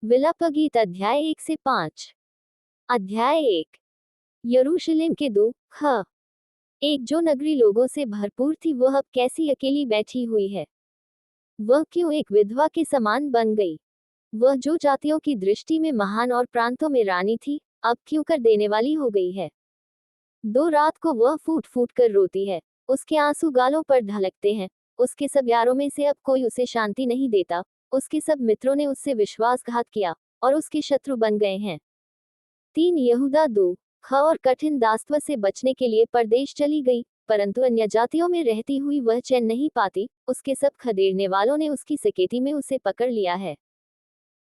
विलापगीत अध्याय 1 से 5। अध्याय 1। यरूशलेम के दुख। एक जो नगरी लोगों से भरपूर थी वह अब कैसी अकेली बैठी हुई है। वह क्यों एक विधवा के समान बन गई। वह जो जातियों की दृष्टि में महान और प्रांतों में रानी थी, अब क्यों कर देने वाली हो गई है। दो रात को वह फूट फूट कर रोती है, उसके आंसू गालों पर ढलकते हैं। उसके सब यारों में से अब कोई उसे शांति नहीं देता। उसके सब मित्रों ने उससे विश्वासघात किया और उसके शत्रु बन गए हैं। 3 यहूदा दुख और कठिन दासत्व से बचने के लिए परदेश चली गई, परंतु अन्य जातियों में रहती हुई वह चैन नहीं पाती। उसके सब खदेड़ने वालों ने उसकी सकेती में उसे पकड़ लिया है।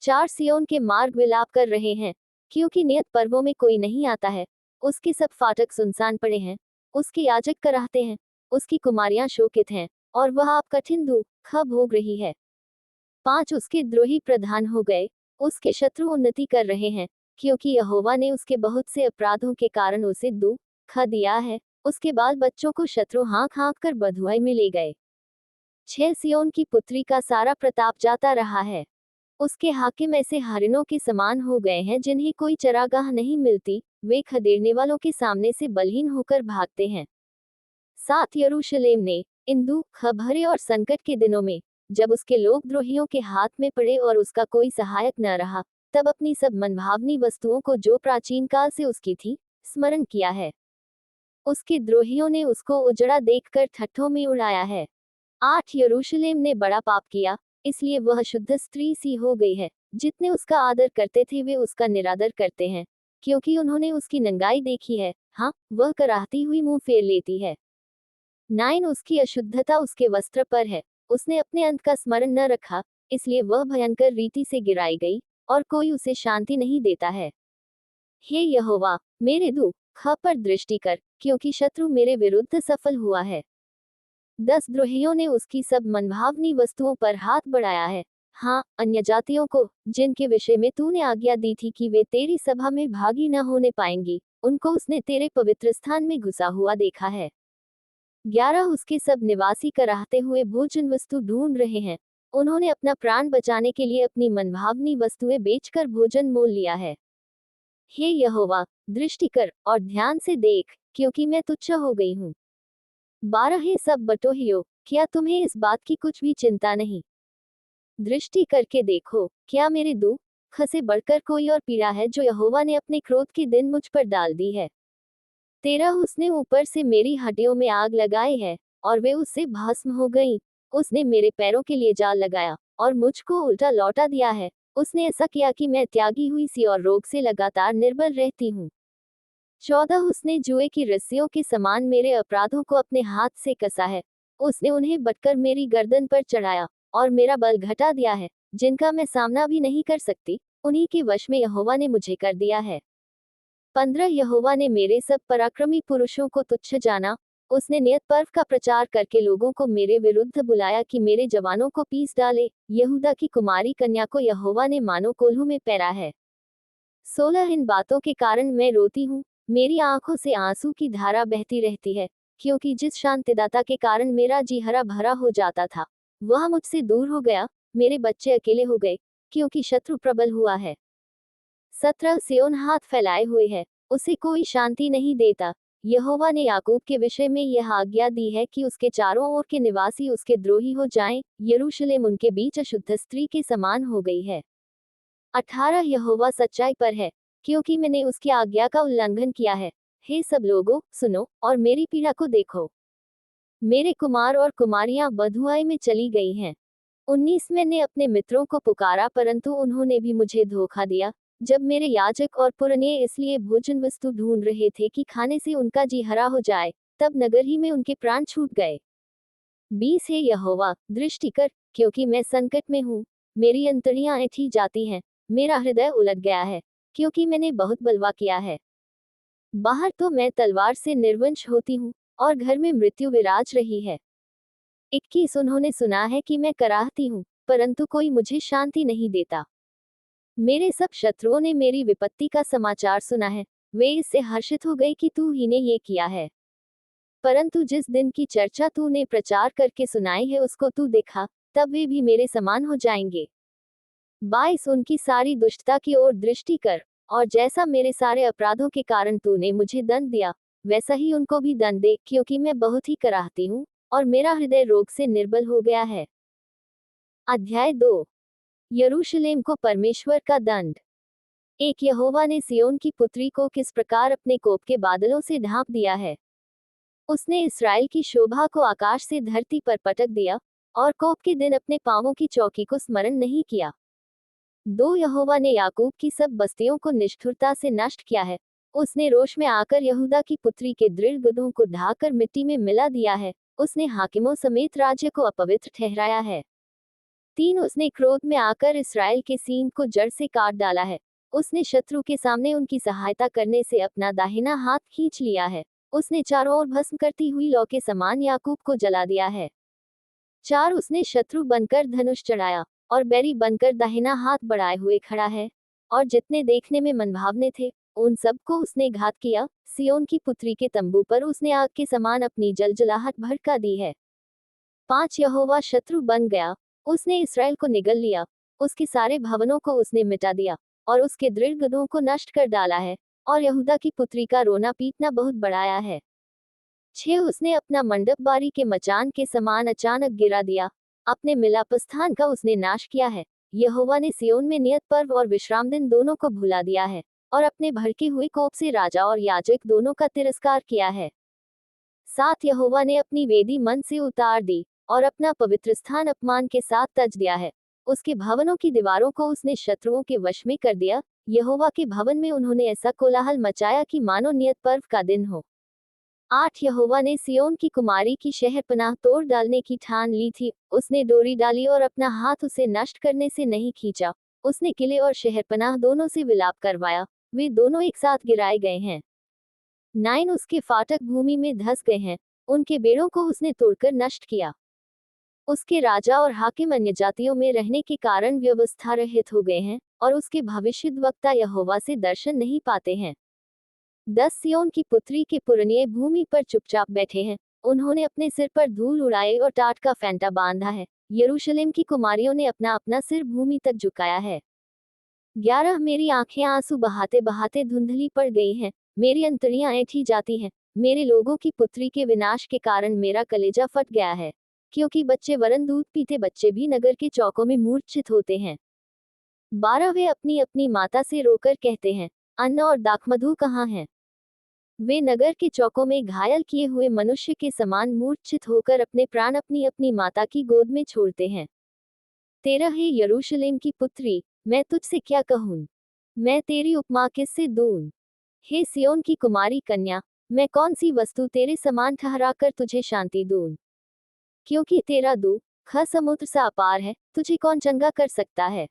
4 सियोन के मार्ग विलाप कर रहे हैं, क्योंकि नियत पर्वों में कोई नहीं आता है। उसके सब फाटक सुनसान पड़े हैं, उसके याजक कराहते हैं, उसकी कुमारियां शोकित हैं, और वह आप कठिन दुख भोग रही है। 5 उसके द्रोही प्रधान हो गए, उसके शत्रु उन्नति कर रहे हैं, क्योंकि यहोवा ने उसके बहुत से अपराधों के कारण उसे दुख दिया है। उसके बाल बच्चों को शत्रु हाँक हाँक कर बधुआई में ले गए। 6 सियोन की पुत्री का सारा प्रताप जाता रहा है। उसके हाकिम ऐसे हरिणों के समान हो गए हैं जिन्हें कोई चरागाह नहीं मिलती। वे खदेड़ने वालों के सामने से बलहीन होकर भागते हैं। 7 यरूशलेम ने इन दुख भरे और संकट के दिनों में, जब उसके लोग द्रोहियों के हाथ में पड़े और उसका कोई सहायक न रहा, तब अपनी सब मनभावनी वस्तुओं को जो प्राचीन काल से उसकी थी, स्मरण किया है। उसके द्रोहियों ने उसको उजड़ा देखकर ठट्ठों में उड़ाया है। 8 यरूशलेम ने बड़ा पाप किया, इसलिए वह शुद्ध स्त्री सी हो गई है। जितने उसका आदर करते थे वे उसका निरादर करते हैं, क्योंकि उन्होंने उसकी नंगाई देखी है। हाँ, वह कराहती हुई मुंह फेर लेती है। 9 उसकी अशुद्धता उसके वस्त्र पर है, उसने अपने अंत का स्मरण न रखा, इसलिए वह भयंकर रीति से गिराई गई, और कोई उसे शांति नहीं देता है। हे यहोवा, मेरे दुख पर दृष्टि कर, क्योंकि शत्रु मेरे विरुद्ध सफल हुआ है। 10 द्रोहियों ने उसकी सब मनभावनी वस्तुओं पर हाथ बढ़ाया है। हाँ, अन्य जातियों को, जिनके विषय में तूने आज्ञा दी थी कि वे तेरी सभा में भागी न होने पाएंगी, उनको उसने तेरे पवित्र स्थान में घुसा हुआ देखा है। 11 उसके सब निवासी कराहते हुए भोजन वस्तु ढूंढ रहे हैं। उन्होंने अपना प्राण बचाने के लिए अपनी मनभावनी वस्तुएं बेचकर भोजन मोल लिया है। हे यहोवा, दृष्टि कर और ध्यान से देख, क्योंकि मैं तुच्छ हो गई हूँ। 12 हे सब बटोहियों, क्या तुम्हें इस बात की कुछ भी चिंता नहीं। दृष्टि करके देखो, क्या मेरे दुख से बढ़कर कोई और पीड़ा है जो यहोवा ने अपने क्रोध के दिन मुझ पर डाल दी है। 13 उसने ऊपर से मेरी हड्डियों में आग लगाई है, और वे उससे भस्म हो गई। उसने मेरे पैरों के लिए जाल लगाया, और मुझको उल्टा लौटा दिया है। उसने ऐसा किया कि मैं त्यागी हुई सी और रोग से लगातार निर्बल रहती हूँ। 14 उसने जुए की रस्सियों के समान मेरे अपराधों को अपने हाथ से कसा है। उसने उन्हें बटकर मेरी गर्दन पर चढ़ाया, और मेरा बल घटा दिया है, जिनका मैं सामना भी नहीं कर सकती, उन्हीं के वश में यहोवा ने मुझे कर दिया है। 15 यहोवा ने मेरे सब पराक्रमी पुरुषों को तुच्छ जाना। उसने नियत पर्व का प्रचार करके लोगों को मेरे विरुद्ध बुलाया कि मेरे जवानों को पीस डाले। यहूदा की कुमारी कन्या को यहोवा ने मानो कोल्हू में पैरा है। 16 इन बातों के कारण मैं रोती हूँ, मेरी आंखों से आंसू की धारा बहती रहती है, क्योंकि जिस शांतिदाता के कारण मेरा जी हरा भरा हो जाता था, वह मुझसे दूर हो गया। मेरे बच्चे अकेले हो गए, क्योंकि शत्रु प्रबल हुआ है। 17 सियोन हाथ फैलाए हुए है, उसे कोई शांति नहीं देता। यहोवा ने याकूब के विषय में यह आज्ञा दी है कि उसके चारों ओर के निवासी उसके द्रोही हो जाएं। यरूशलेम उनके बीच अशुद्ध स्त्री के समान हो गई है। 18 यहोवा सच्चाई पर है, क्योंकि मैंने उसकी आज्ञा का उल्लंघन किया है। हे सब लोगों, सुनो और मेरी पीड़ा को देखो। मेरे कुमार और कुमारियां बधुआई में चली गई हैं। 19 मैंने अपने मित्रों को पुकारा, परंतु उन्होंने भी मुझे धोखा दिया। जब मेरे याजक और पुरनिये इसलिए भोजन वस्तु ढूंढ रहे थे कि खाने से उनका जी हरा हो जाए, तब नगर ही में उनके प्राण छूट गए। 20 हे यहोवा, दृष्टि कर, क्योंकि मैं संकट में हूँ। मेरी अंतड़ियां ऐंठी जाती हैं, मेरा हृदय उलट गया है, क्योंकि मैंने बहुत बलवा किया है। बाहर तो मैं तलवार से निर्वंश होती हूँ, और घर में मृत्यु विराज रही है। 21 उन्होंने सुना है कि मैं कराहती हूँ, परंतु कोई मुझे शांति नहीं देता। मेरे सब शत्रुओं ने मेरी विपत्ति का समाचार सुना है, वे इससे हर्षित हो गए कि तू ही ने ये किया है। परंतु जिस दिन की चर्चा तूने प्रचार करके सुनाई है उसको तू देखा, तब वे भी मेरे समान हो जाएंगे। 22 उनकी सारी दुष्टता की ओर दृष्टि कर, और जैसा मेरे सारे अपराधों के कारण तूने मुझे दंड दिया, वैसा ही उनको भी दंड दे, क्योंकि मैं बहुत ही कराहती हूँ, और मेरा हृदय रोग से निर्बल हो गया है। अध्याय 2। यरूशलेम को परमेश्वर का दंड। एक यहोवा ने सियोन की पुत्री को किस प्रकार अपने कोप के बादलों से ढांप दिया है। उसने इस्राएल की शोभा को आकाश से धरती पर पटक दिया, और कोप के दिन अपने पांवों की चौकी को स्मरण नहीं किया। 2 यहोवा ने याकूब की सब बस्तियों को निष्ठुरता से नष्ट किया है। उसने रोष में आकर यहूदा की पुत्री के दृढ़ गुदों को ढाकर मिट्टी में मिला दिया है। उसने हाकिमों समेत राज्य को अपवित्र ठहराया है। 3 उसने क्रोध में आकर इस्राएल के सींग को जड़ से काट डाला है। उसने शत्रु के सामने उनकी सहायता करने से अपना दाहिना हाथ खींच लिया है। उसने चारों ओर भस्म करती हुई लौ के समान याकूब को जला दिया है। 4 उसने शत्रु बनकर धनुष चढ़ाया, और बैरी बनकर दाहिना हाथ बढ़ाए हुए खड़ा है। और जितने देखने में मनभावने थे, उन सब को उसने घात किया। सियोन की पुत्री के तंबू पर उसने आग के समान अपनी जलजलाहट भड़का दी है। 5 यहोवा शत्रु बन गया। उसने इसराइल को निगल लिया, उसके सारे भवनों को उसने मिटा दिया, और उसके दृढ़ गदहों को नष्ट कर डाला है, और यहूदा की पुत्री का रोना पीटना बहुत बढ़ाया है। 6 उसने अपना मंडप बारी के मचान के समान अचानक गिरा दिया। अपने मिलाप स्थान का उसने नाश किया है। यहोवा ने सियोन में नियत पर्व और विश्राम दिन दोनों को भुला दिया है, और अपने भड़के हुए कोप से राजा और याजक दोनों का तिरस्कार किया है। 7 यहोवा ने अपनी वेदी मन से उतार दी, और अपना पवित्र स्थान अपमान के साथ तज दिया है। उसके भवनों की दीवारों को उसने शत्रुओं के वश में कर दिया। यहोवा के भवन में उन्होंने ऐसा कोलाहल मचाया कि मानो नियत पर्व का दिन हो। 8 यहोवा ने सियोन की कुमारी की शहरपनाह तोड़ डालने की ठान ली थी। उसने डोरी डाली और अपना हाथ उसे नष्ट करने से नहीं खींचा। उसने किले और शहरपनाह दोनों से विलाप करवाया, वे दोनों एक साथ गिराए गए हैं। 9 उसके फाटक भूमि में धस गए हैं, उनके बेड़ों को उसने तोड़कर नष्ट किया। उसके राजा और हाकिम अन्य जातियों में रहने के कारण व्यवस्था रहित हो गए हैं, और उसके भविष्यद्वक्ता यहोवा से दर्शन नहीं पाते हैं। 10 सियोन की पुत्री के पुरनिये भूमि पर चुपचाप बैठे हैं। उन्होंने अपने सिर पर धूल उड़ाए और टाट का फेंटा बांधा है। यरूशलेम की कुमारियों ने अपना अपना सिर भूमि तक झुकाया है। 11 मेरी आंखें आंसू बहाते बहाते धुंधली पड़ गई हैं, मेरी अंतड़ियां ऐंठी जाती हैं। मेरे लोगों की पुत्री के विनाश के कारण मेरा कलेजा फट गया है, क्योंकि बच्चे वरन दूध पीते बच्चे भी नगर के चौकों में मूर्छित होते हैं। 12 वे अपनी अपनी माता से रोकर कहते हैं, अन्न और दाखमधु कहाँ हैं? वे नगर के चौकों में घायल किए हुए मनुष्य के समान मूर्छित होकर अपने प्राण अपनी अपनी माता की गोद में छोड़ते हैं। 13 हे यरूशलेम की पुत्री, मैं तुझसे क्या कहूँ? मैं तेरी उपमा किससे दूँ? हे सियोन की कुमारी कन्या, मैं कौन सी वस्तु तेरे समान ठहराकर तुझे शांति दूँ? क्योंकि तेरा दुख समुद्र सा अपार है, तुझे कौन चंगा कर सकता है?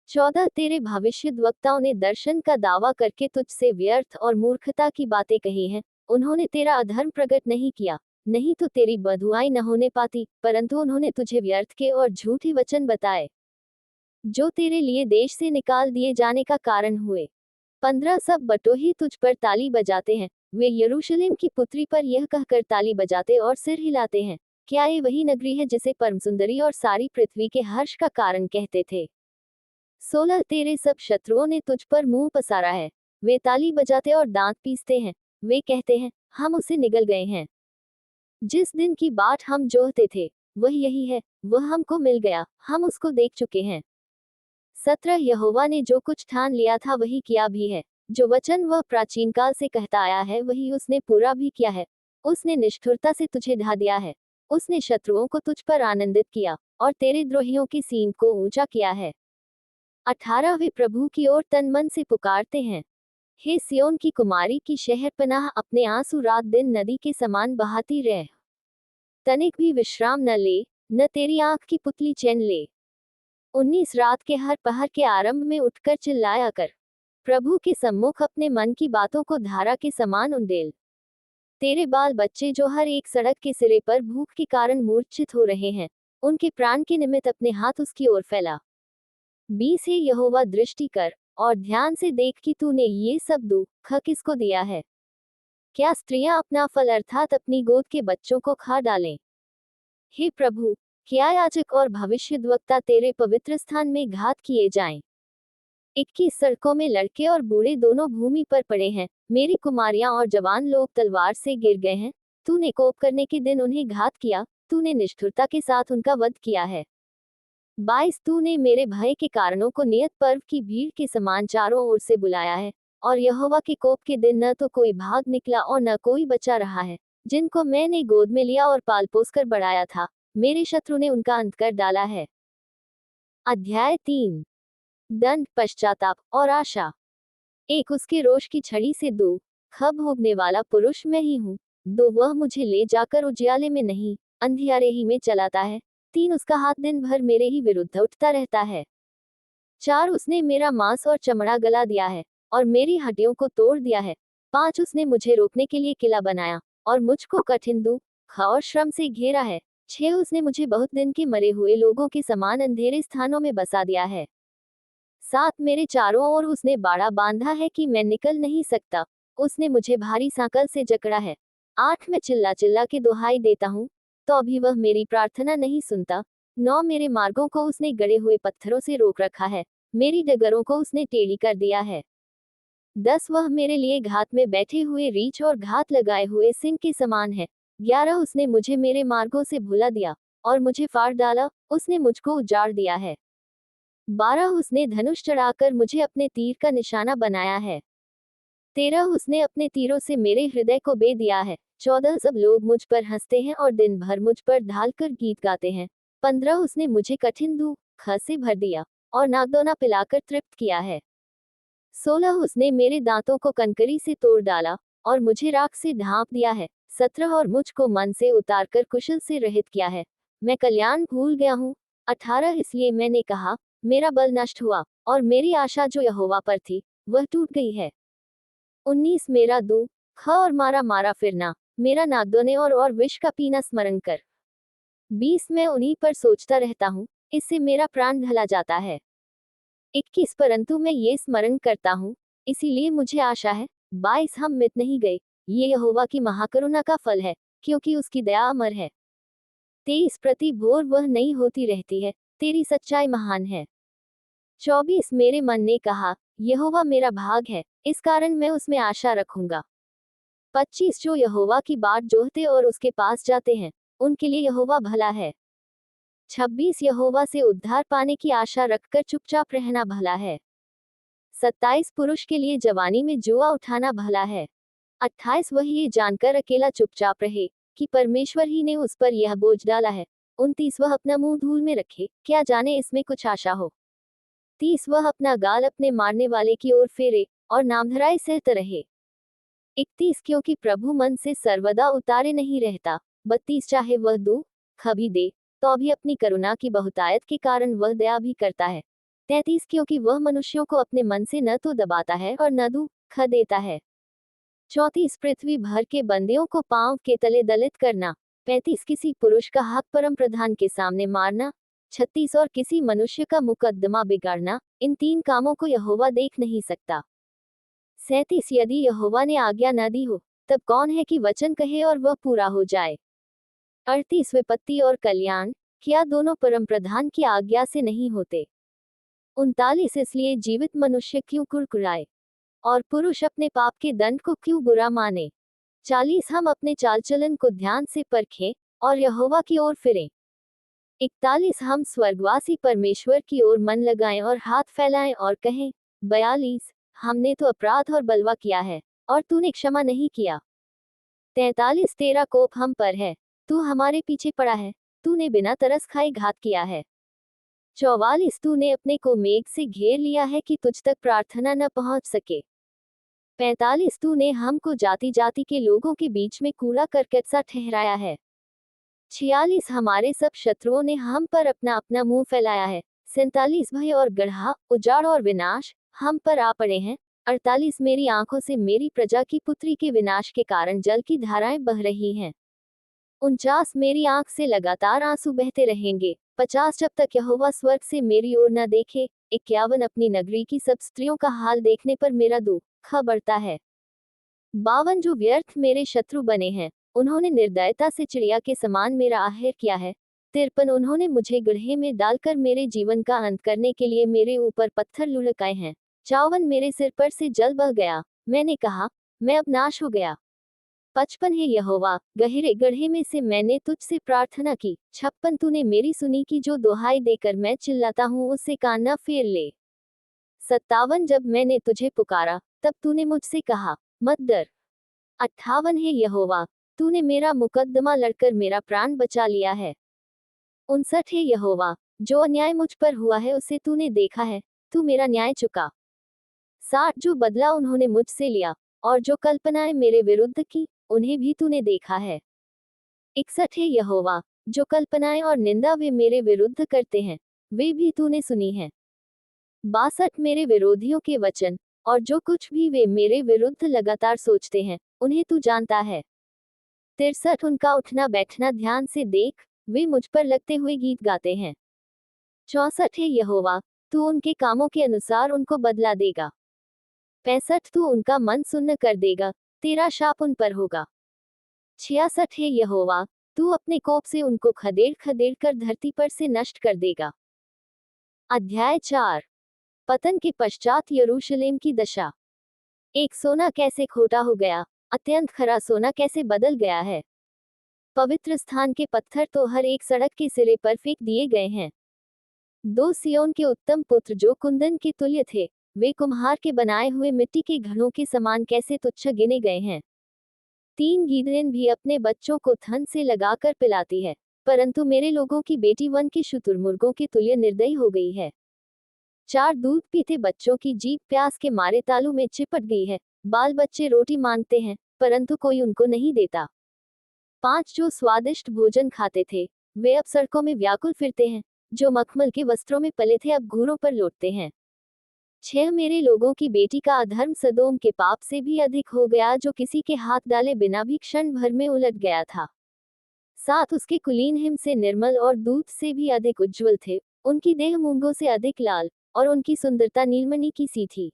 14 तेरे भविष्यद्वक्ताओं ने दर्शन का दावा करके तुझसे व्यर्थ और मूर्खता की बातें कही हैं। उन्होंने तेरा अधर्म प्रकट नहीं किया, नहीं तो तेरी बधुआई न होने पाती, परंतु उन्होंने तुझे व्यर्थ के और झूठे वचन बताए, जो तेरे लिए देश से निकाल दिए जाने का कारण हुए। 15 सब बटोही तुझ पर ताली बजाते हैं, वे यरूशलेम की पुत्री पर यह कहकर ताली बजाते और सिर हिलाते हैं, क्या ये वही नगरी है जिसे परम सुंदरी और सारी पृथ्वी के हर्ष का कारण कहते थे? 16 तेरे सब शत्रुओं ने तुझ पर मुंह पसारा है, वे ताली बजाते और दांत पीसते हैं, वे कहते हैं, हम उसे निगल गए हैं। जिस दिन की बाट हम जोहते थे, वह यही है, वह हमको मिल गया, हम उसको देख चुके हैं। 17 यहोवा ने जो कुछ ठान लिया था वही किया भी है, जो वचन वह प्राचीन काल से कहता आया है वही उसने पूरा भी किया है। उसने निष्ठुरता से तुझे ढा दिया है, उसने शत्रुओं को तुझ पर आनंदित किया, और तेरे द्रोहियों की सींग को ऊंचा किया है। 18 वे प्रभु की ओर तन मन से पुकारते हैं। हे सियोन की कुमारी की शहरपनाह, अपने आंसू रात दिन नदी के समान बहाती रह। तनिक भी विश्राम न ले, न तेरी आंख की पुतली चैन ले। 19 रात के हर पहर के आरंभ में उठकर चिल्लाया कर, प्रभु के सम्मुख अपने मन की बातों को धारा के समान उंडेल। तेरे बाल बच्चे जो हर एक सड़क के सिरे पर भूख के कारण मूर्छित हो रहे हैं, उनके प्राण के निमित्त अपने हाथ उसकी ओर फैला। 20 हे यहोवा, दृष्टि कर और ध्यान से देख कि तूने ये सब दुख किसको दिया है। क्या स्त्रियां अपना फल अर्थात अपनी गोद के बच्चों को खा डालें? हे प्रभु, क्या याजक और भविष्यद्वक्ता तेरे पवित्र स्थान में घात किए जाएं। 21 सड़कों में लड़के और बूढ़े दोनों भूमि पर पड़े हैं, मेरी कुमारियां और जवान लोग तलवार से गिर गए हैं। तूने कोप करने के दिन उन्हें घात किया, तूने निष्ठुरता के साथ उनका वध किया है। 22 तूने मेरे भय के कारणों को नियत पर्व की भीड़ के समान चारों ओर से बुलाया है, और यहोवा के कोप के दिन न तो कोई भाग निकला और न कोई बचा रहा है। जिनको मैंने गोद में लिया और पाल पोस कर बढ़ाया था, मेरे शत्रु ने उनका अंत कर डाला है। अध्याय 3। दंड, पश्चाताप और आशा। एक, उसके रोष की छड़ी से दो खब भोगने वाला पुरुष मैं ही हूँ। दो, वह मुझे ले जाकर उजियाले में नहीं, अंधियारे ही में चलाता है। 3, उसका हाथ दिन भर मेरे ही विरुद्ध उठता रहता है। 4, उसने मेरा मांस और चमड़ा गला दिया है और मेरी हड्डियों को तोड़ दिया है। 5, उसने मुझे रोकने के लिए किला बनाया और मुझको कठिन दुख और श्रम से घेरा है। 6, उसने मुझे बहुत दिन के मरे हुए लोगों के समान अंधेरे स्थानों में बसा दिया है। 7, मेरे चारों ओर उसने बाड़ा बांधा है कि मैं निकल नहीं सकता, उसने मुझे भारी सांकल से जकड़ा है। 8, मैं चिल्ला चिल्ला के दुहाई देता हूँ, तो अभी वह मेरी प्रार्थना नहीं सुनता। 9, मेरे मार्गों को उसने गड़े हुए पत्थरों से रोक रखा है, मेरी डगरों को उसने टेढ़ी कर दिया है। 10, वह मेरे लिए घात में बैठे हुए रीछ और घात लगाए हुए सिंह के समान है। 11, उसने मुझे मेरे मार्गों से भुला दिया और मुझे फाड़ डाला, उसने मुझको उजाड़ दिया है। 12, उसने धनुष चढ़ाकर मुझे अपने तीर का निशाना बनाया है। 13, उसने अपने तीरों से मेरे हृदय को बे दिया है। 14, सब लोग मुझ पर हंसते हैं और दिन भर मुझ पर ढालकर गीत गाते हैं। 15, उसने मुझे कठिन दुख से भर दिया और नागदौना पिलाकर तृप्त किया है। 16, उसने मेरे दांतों को कनकरी से तोड़ डाला और मुझे राख से ढांप दिया है। 17, और मुझको मन से उतारकर कुशल से रहित किया है, मैं कल्याण भूल गया हूँ। 18, इसलिए मैंने कहा, मेरा बल नष्ट हुआ और मेरी आशा जो यहोवा पर थी वह टूट गई है। 19, मेरा दुख और मारा मारा फिरना, मेरा नागदौने और विष का पीना स्मरण कर। 20, मैं उन्हीं पर सोचता रहता हूँ, इससे मेरा प्राण ढला जाता है। 21, परंतु मैं ये स्मरण करता हूँ, इसीलिए मुझे आशा है। 22, हम मिट नहीं गए, ये यहोवा की महाकरुणा का फल है, क्योंकि उसकी दया अमर है। 23, प्रति भोर वह नई होती रहती है, तेरी सच्चाई महान है। 24, मेरे मन ने कहा, यहोवा मेरा भाग है, इस कारण मैं उसमें आशा रखूंगा। 25, जो यहोवा की बाट जोहते और उसके पास जाते हैं, उनके लिए यहोवा भला है। 26, यहोवा से उद्धार पाने की आशा रखकर चुपचाप रहना भला है। 27, पुरुष के लिए जवानी में जुआ उठाना भला है। 28, वह ये जानकर अकेला चुपचाप रहे कि परमेश्वर ही ने उस पर यह बोझ डाला है। 29, वह अपना मुंह धूल में रखे, क्या जाने इसमें कुछ आशा हो। 30, वह अपना गाल अपने मारने वाले की ओर फेरे और नामधराई सहते रहे। 31, क्योंकि प्रभु मन से सर्वदा उतारे नहीं रहता। 32, चाहे वह दुख भी दे, तो भी अपनी करुणा की बहुतायत के कारण वह दया भी करता है। 33, क्योंकि वह मनुष्यों को अपने मन से न तो दबाता है और न दुख देता है। 34, पृथ्वी भर के बंदियों को पांव के तले दलित करना। 35, किसी पुरुष का हक परम प्रधान के सामने मारना। 36, और किसी मनुष्य का मुकद्दमा बिगाड़ना, इन 3 कामों को यहोवा देख नहीं सकता। 37, यदि यहोवा ने आज्ञा न दी हो, तब कौन है कि वचन कहे और वह पूरा हो जाए। 38, विपत्ति और कल्याण, क्या दोनों परम प्रधान की आज्ञा से नहीं होते। 39, इसलिए जीवित मनुष्य क्यों कुड़कुड़ाए और पुरुष अपने पाप के दंड को क्यों बुरा माने। 40, हम अपने चाल चलन को ध्यान से परखें और यहोवा की ओर फिरें। 41, हम स्वर्गवासी परमेश्वर की ओर मन लगाएं और हाथ फैलाएं और कहें। 42, हमने तो अपराध और बलवा किया है और तूने क्षमा नहीं किया। 43, तेरा कोप हम पर है, तू हमारे पीछे पड़ा है, तूने बिना तरस खाए घात किया है। 44, तूने अपने को मेघ से घेर लिया है कि तुझ तक प्रार्थना न पहुंच सके। 45, तूने हमको जाति जाति के लोगों के बीच में कूड़ा करकट सा ठहराया है। 46, हमारे सब शत्रुओं ने हम पर अपना अपना मुंह फैलाया है। 47, भय और गढ़ा, उजाड़ और विनाश हम पर आ पड़े हैं। 48, मेरी आंखों से मेरी प्रजा की पुत्री के विनाश के कारण जल की धाराएं बह रही हैं। 49, मेरी आंख से लगातार आंसू बहते रहेंगे। 50, जब तक यहोवा स्वर्ग से मेरी ओर न देखे। 51, अपनी नगरी की सब स्त्रियों का हाल देखने पर मेरा दुख बढ़ता है। 52, जो व्यर्थ मेरे शत्रु बने हैं, उन्होंने निर्दयता से चिड़िया के समान मेरा आहर किया है। 53 उन्होंने मुझे गड्ढे में डालकर मेरे जीवन का अंत करने के लिए मेरे ऊपर पत्थर लुढ़काए हैं। 54 मेरे सिर पर से जल बह गया, मैंने कहा, मैं अब नाश हो गया। 55 हे यहोवा, गहरे गड्ढे में से मैंने तुझसे प्रार्थना की। 56 तूने मेरी सुनी की जो दुहाई देकर मैं चिल्लाता हूँ उससे कान न फेर ले। 57 जब मैंने तुझे पुकारा तब तूने मुझसे कहा, मत डर। 58 हे यहोवा, तूने मेरा मुकद्दमा लड़कर मेरा प्राण बचा लिया है। 59 हे यहोवा, जो अन्याय मुझ पर हुआ है उसे तूने देखा है, तू मेरा न्याय चुका। 60 जो बदला उन्होंने मुझसे लिया और जो कल्पनाएं मेरे विरुद्ध की उन्हें भी तूने देखा है। 61 हे यहोवा, जो कल्पनाएं और निंदा वे मेरे विरुद्ध करते हैं वे भी तूने सुनी है। 62 मेरे विरोधियों के वचन और जो कुछ भी वे मेरे विरुद्ध लगातार सोचते हैं उन्हें तू जानता है। 63 उनका उठना बैठना ध्यान से देख, वे मुझ पर लगते हुए गीत गाते हैं। 64 हे यहोवा, तू उनके कामों के अनुसार उनको बदला देगा। 65 तू उनका मन सुन्न कर देगा, तेरा शाप उन पर होगा। 66 हे यहोवा, तू अपने कोप से उनको खदेड़ खदेड़ कर धरती पर से नष्ट कर देगा। अध्याय 4। पतन के पश्चात यरूशलेम की दशा। एक सोना कैसे खोटा हो गया, अत्यंत खरा सोना कैसे बदल गया है। पवित्र स्थान के पत्थर तो हर एक सड़क के सिरे पर फेंक दिए गए हैं। 2 सियोन के उत्तम पुत्र जो कुंदन के तुल्य थे, वे कुम्हार के बनाए हुए मिट्टी के घड़ों के समान कैसे तुच्छ गिने गए हैं। 3 गीदड़ें भी अपने बच्चों को थन से लगाकर पिलाती है, परंतु मेरे लोगों की बेटी वन के शुतुरमुर्गों के तुल्य निर्दयी हो गई है। 4 दूध पीते बच्चों की जीभ प्यास के मारे तालू में चिपट गई है, बाल बच्चे रोटी मांगते हैं, परंतु कोई उनको नहीं देता। 5 जो स्वादिष्ट भोजन खाते थे, वे अब सड़कों में व्याकुल फिरते हैं, जो मखमल के वस्त्रों में पले थे अब घूरों पर लौटते हैं। 6 मेरे लोगों की बेटी का अधर्म सदोम के पाप से भी अधिक हो गया जो किसी के हाथ डाले बिना भी क्षण भर में उलट गया था। 7 उसके कुलीन हिम से निर्मल और दूध से भी अधिक उज्ज्वल थे, उनकी देह मूंगों से अधिक लाल और उनकी सुंदरता नीलमणि की सी थी।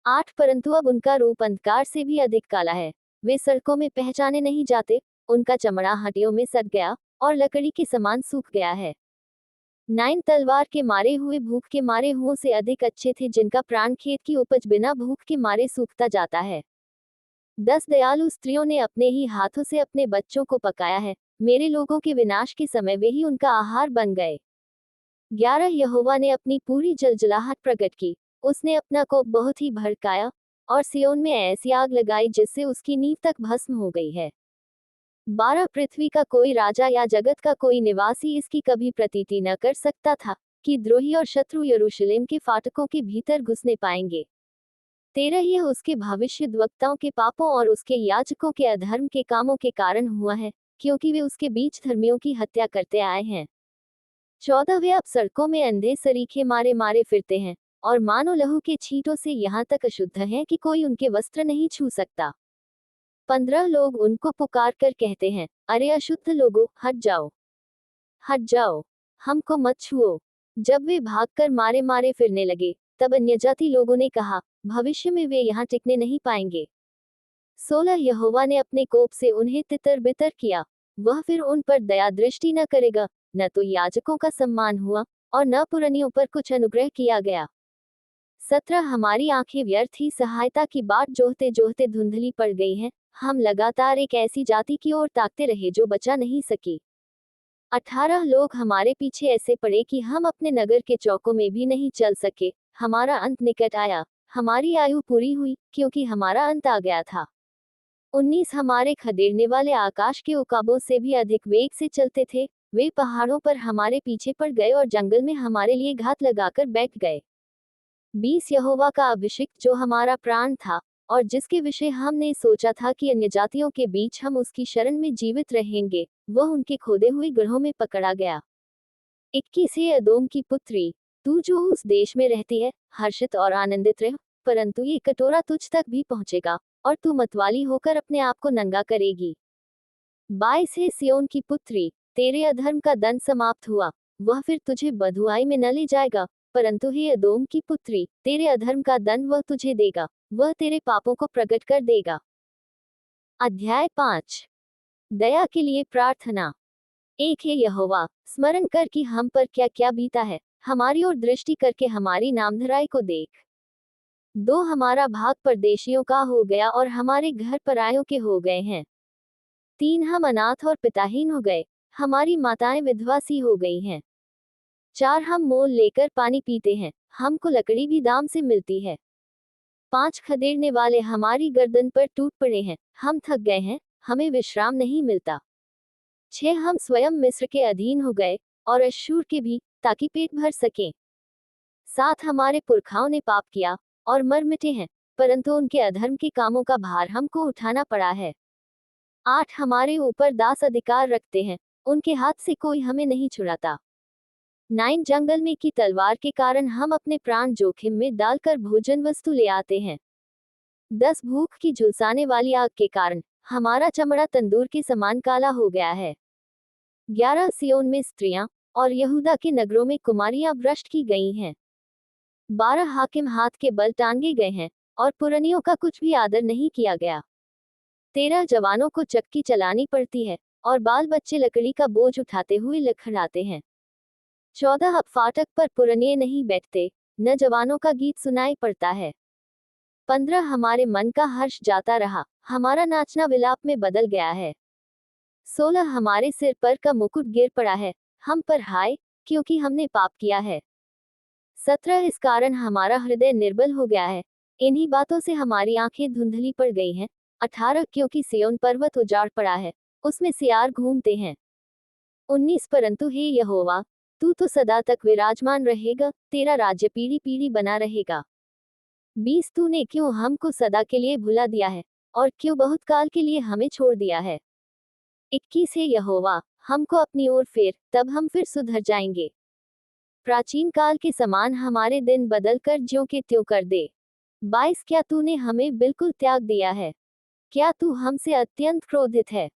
8 परंतु अब उनका रूप अंधकार से भी अधिक काला है, वे सड़कों में पहचाने नहीं जाते, उनका चमड़ा हड्डियों में सट गया और लकड़ी के समान सूख गया है। 9 तलवार के मारे हुए भूख के मारे हुओं से अधिक अच्छे थे जिनका प्राण खेत की उपज बिना भूख के मारे सूखता जाता है। 10 दयालु स्त्रियों ने अपने ही हाथों से अपने बच्चों को पकाया है, मेरे लोगों के विनाश के समय वे ही उनका आहार बन गए। 11 यहोवा ने अपनी पूरी जलजलाहट प्रकट की, उसने अपना कोप बहुत ही भड़काया और सियोन में ऐसी आग लगाई जिससे उसकी नींव तक भस्म हो गई है। 12 पृथ्वी का कोई राजा या जगत का कोई निवासी इसकी कभी प्रतीति न कर सकता था कि द्रोही और शत्रु यरूशलेम के फाटकों के भीतर घुसने पाएंगे। 13 यह उसके भविष्यद्वक्ताओं के पापों और उसके याजकों के अधर्म के कामों के कारण हुआ है, क्योंकि वे उसके बीच धर्मियों की हत्या करते आए हैं। 14 वे अब सड़कों में अंधे सरीखे मारे मारे फिरते हैं और मानो लहू के छींटों से यहाँ तक अशुद्ध हैं कि कोई उनके वस्त्र नहीं छू सकता। 15 लोग उनको पुकार कर कहते हैं, अरे अशुद्ध लोगों, हट जाओ, हट जाओ, हमको मत छुओ। जब वे भागकर मारे मारे फिरने लगे, तब अन्यजाति लोगों ने कहा, भविष्य में वे यहाँ टिकने नहीं पाएंगे। 16 यहोवा ने अपने कोप से उन्हें तितर बितर किया, वह फिर उन पर दया दृष्टि न करेगा, न तो याजकों का सम्मान हुआ और न पुरनियों पर कुछ अनुग्रह किया गया। 17 हमारी आंखें व्यर्थ ही सहायता की बाट जोहते जोहते धुंधली पड़ गई हैं, हम लगातार एक ऐसी जाति की ओर ताकते रहे जो बचा नहीं सकी। 18 लोग हमारे पीछे ऐसे पड़े कि हम अपने नगर के चौकों में भी नहीं चल सके, हमारा अंत निकट आया, हमारी आयु पूरी हुई, क्योंकि हमारा अंत आ गया था। 19 हमारे खदेड़ने वाले आकाश के उकाबों से भी अधिक वेग से चलते थे, वे पहाड़ों पर हमारे पीछे पड़ गए और जंगल में हमारे लिए घात लगाकर बैठ गए। 20 यहोवा का अभिषिक्त जो हमारा प्राण था और जिसके विषय हमने सोचा था कि अन्य जातियों के बीच हम उसकी शरण में जीवित रहेंगे, वह उनके खोदे हुए गड्ढों में पकड़ा गया। 21 अदोम की पुत्री, तू जो उस देश में रहती है, हर्षित और आनंदित रह, परंतु ये कटोरा तुझ तक भी पहुंचेगा और तू मतवाली होकर अपने आप को नंगा करेगी। 22 सियोन की पुत्री, तेरे अधर्म का दंड समाप्त हुआ, वह फिर तुझे बधुआई में न ले जाएगा, परंतु हे अदोम की पुत्री, तेरे अधर्म का दंड वह तुझे देगा, वह तेरे पापों को प्रकट कर देगा। अध्याय 5। दया के लिए प्रार्थना। एक है यहोवा, स्मरण कर कि हम पर क्या क्या बीता है, हमारी ओर दृष्टि करके हमारी नामधराई को देख। 2 हमारा भाग परदेशियों का हो गया और हमारे घर परायों के हो गए हैं। 3 हम अनाथ और पिताहीन हो गए, हमारी माताएं विधवा सी हो गई हैं। 4 हम मोल लेकर पानी पीते हैं, हमको लकड़ी भी दाम से मिलती है। 5 खदेड़ने वाले हमारी गर्दन पर टूट पड़े हैं, हम थक गए हैं, हमें विश्राम नहीं मिलता। 6 हम स्वयं मिस्र के अधीन हो गए, और अश्शूर के भी, ताकि पेट भर सकें। 7 हमारे पुरखाओं ने पाप किया, और मर मिटे हैं, परंतु उनके अधर्म के कामों का भार हमको उठाना पड़ा है। 8 हमारे ऊपर दास अधिकार रखते हैं, उनके हाथ से कोई हमें नहीं छुड़ाता। 9 जंगल में की तलवार के कारण हम अपने प्राण जोखिम में डालकर भोजन वस्तु ले आते हैं। 10 भूख की झुलसाने वाली आग के कारण हमारा चमड़ा तंदूर के समान काला हो गया है। 11 सियोन में स्त्रियां, और यहूदा के नगरों में कुमारियां भ्रष्ट की गई हैं। 12 हाकिम हाथ के बल टांगे गए हैं, और पुरनियों का कुछ भी आदर नहीं किया गया। 13 जवानों को चक्की चलानी पड़ती है, और बाल बच्चे लकड़ी का बोझ उठाते हुए लड़खड़ाते हैं। 14 अब फाटक पर पुरनिये नहीं बैठते, न जवानों का गीत सुनाई पड़ता है। 15 हमारे मन का हर्ष जाता रहा, हमारा नाचना विलाप में बदल गया है। 16 हमारे सिर पर का मुकुट गिर पड़ा है, हम पर हाय, क्योंकि हमने पाप किया है। 17 इस कारण हमारा हृदय निर्बल हो गया है, इन्हीं बातों से हमारी आंखें धुंधली पड़ गई हैं। 18 क्योंकि सिय्योन पर्वत उजाड़ पड़ा है, उसमें सियार घूमते हैं। 19 परंतु हे यहोवा, तू तो सदा तक विराजमान रहेगा, तेरा राज्य पीढ़ी पीढ़ी बना रहेगा। 20 तूने क्यों हमको सदा के लिए भुला दिया है, और क्यों बहुत काल के लिए हमें छोड़ दिया है। 21 हे यहोवा, हमको अपनी ओर फेर, तब हम फिर सुधर जाएंगे। प्राचीन काल के समान हमारे दिन बदल कर ज्यों के त्यों कर दे। 22 क्या तूने हमें बिल्कुल त्याग दिया है? क्या तू हमसे अत्यंत क्रोधित है?